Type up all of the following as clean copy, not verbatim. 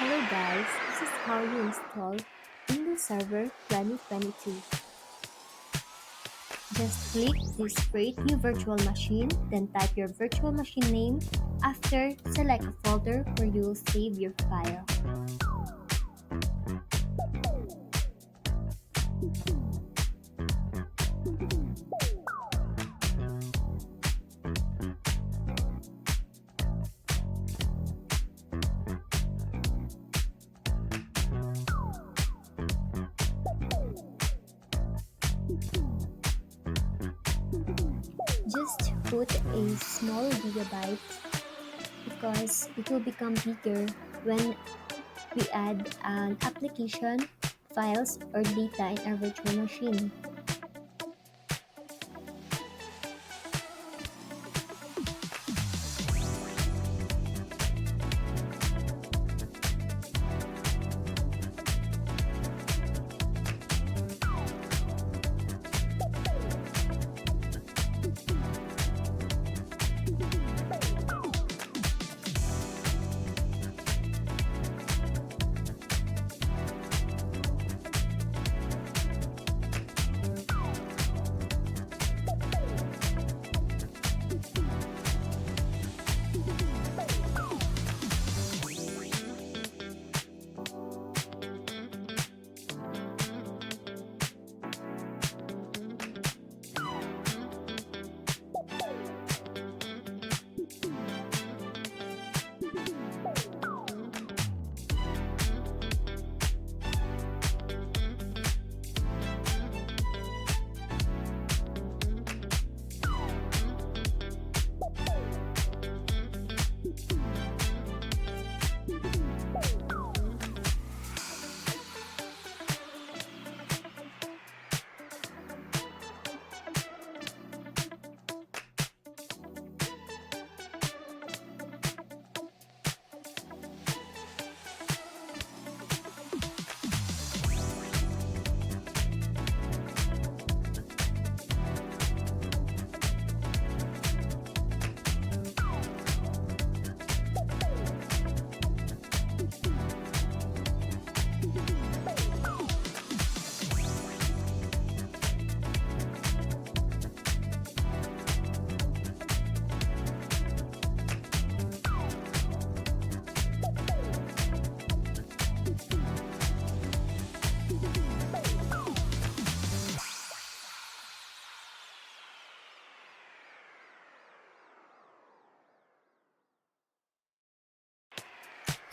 Hello guys, this is how you install Windows Server 2022. Just click this Create New Virtual Machine, then type your virtual machine name. After, select a folder where you will save your file. Just put a small gigabyte because it will become bigger when we add an application, files, or data in our virtual machine.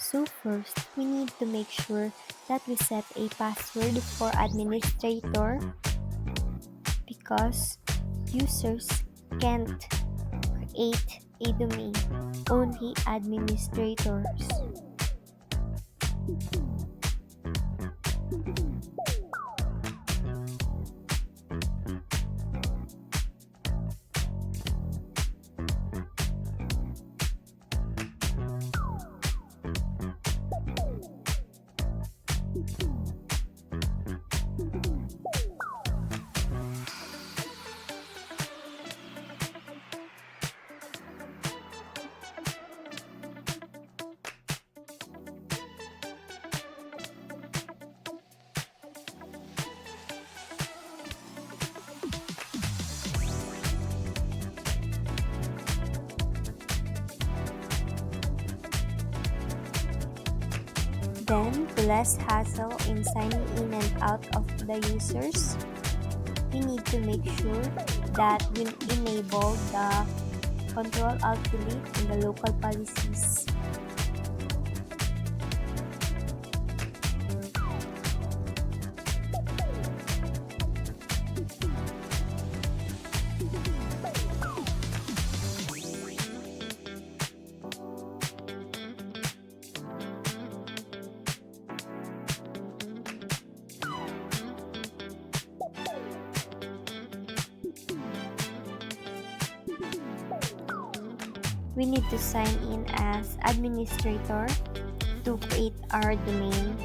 So first, we need to make sure that we set a password for administrator because users can't create a domain, only administrators. Then, to less hassle in signing in and out of the users, we need to make sure that we enable the Ctrl-Alt-Delete in the local policies. We need to sign in as administrator to create our domain.